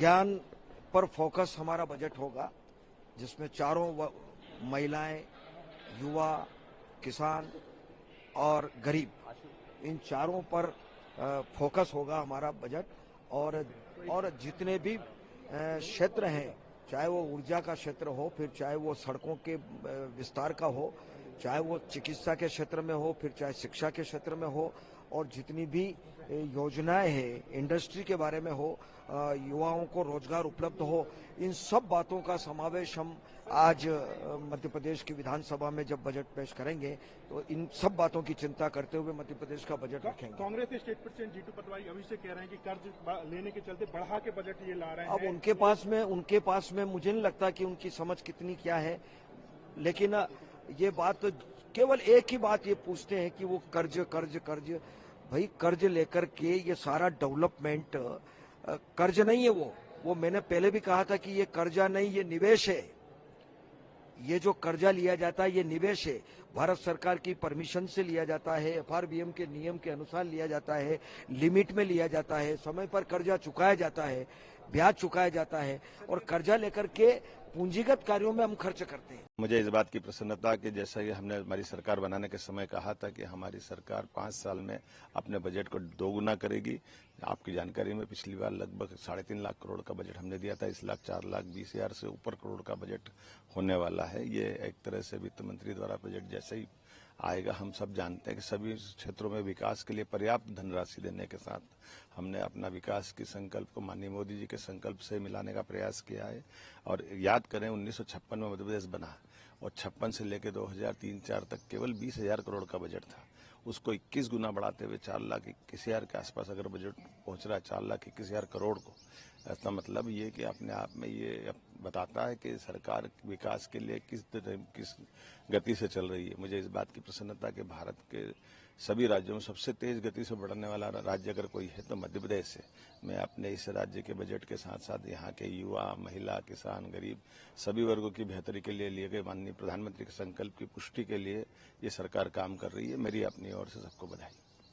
ज्ञान पर फोकस हमारा बजट होगा, जिसमें चारों महिलाएं, युवा, किसान और गरीब, इन चारों पर फोकस होगा हमारा बजट। और जितने भी क्षेत्र हैं, चाहे वो ऊर्जा का क्षेत्र हो, फिर चाहे वो सड़कों के विस्तार का हो, चाहे वो चिकित्सा के क्षेत्र में हो, फिर चाहे शिक्षा के क्षेत्र में हो, और जितनी भी योजनाएं हैं इंडस्ट्री के बारे में हो, युवाओं को रोजगार उपलब्ध हो, इन सब बातों का समावेश हम आज मध्य प्रदेश की विधानसभा में जब बजट पेश करेंगे तो इन सब बातों की चिंता करते हुए मध्य प्रदेश का बजट रखेंगे। कांग्रेस के स्टेट प्रेसिडेंट जीतू पटवारी अभी से कह रहे हैं कि कर्ज लेने के चलते बढ़ा के बजट ये ला रहे हैं। अब उनके पास में मुझे नहीं लगता कि उनकी समझ कितनी क्या है, लेकिन ये बात तो केवल एक ही बात ये पूछते हैं कि वो कर्ज कर्ज कर्ज। भाई कर्ज लेकर के ये सारा डेवलपमेंट कर्ज नहीं है, वो मैंने पहले भी कहा था कि ये कर्जा नहीं, ये निवेश है। ये जो कर्जा लिया जाता है ये निवेश है, भारत सरकार की परमिशन से लिया जाता है, एफआरबीएम के नियम के अनुसार लिया जाता है, लिमिट में लिया जाता है, समय पर कर्जा चुकाया जाता है, ब्याज चुकाया जाता है, और कर्जा लेकर के पूंजीगत कार्यों में हम खर्च करते हैं। मुझे इस बात की प्रसन्नता कि जैसा कि हमने हमारी सरकार बनाने के समय कहा था कि हमारी सरकार 5 साल में अपने बजट को दोगुना करेगी। आपकी जानकारी में पिछली बार लगभग 3.5 लाख करोड़ का बजट हमने दिया था, इस लाख 4,20,000 से ऊपर करोड़ का बजट होने वाला है। ये एक तरह से वित्त मंत्री द्वारा बजट जैसे ही आएगा, हम सब जानते हैं कि सभी क्षेत्रों में विकास के लिए पर्याप्त धनराशि देने के साथ हमने अपना विकास के संकल्प को माननीय मोदी जी के संकल्प से मिलाने का प्रयास किया है। और याद करें 1956 में मध्य प्रदेश बना और 56 से लेकर 2003-04 तक केवल 20,000 करोड़ का बजट था। उसको 21 गुना बढ़ाते हुए 4,21,000 के आसपास अगर बजट पहुंच रहा है, 4,21,000 करोड़ को, इसका मतलब ये कि अपने आप में ये बताता है कि सरकार विकास के लिए किस गति से चल रही है। मुझे इस बात की प्रसन्नता कि भारत के सभी राज्यों में सबसे तेज गति से बढ़ने वाला राज्य अगर कोई है तो मध्य प्रदेश है। मैं अपने इस राज्य के बजट के साथ साथ यहाँ के युवा, महिला, किसान, गरीब सभी वर्गों की बेहतरी के लिए गए माननीय प्रधानमंत्री के संकल्प की पुष्टि के लिए ये सरकार काम कर रही है। मेरी अपनी ओर से सबको बधाई।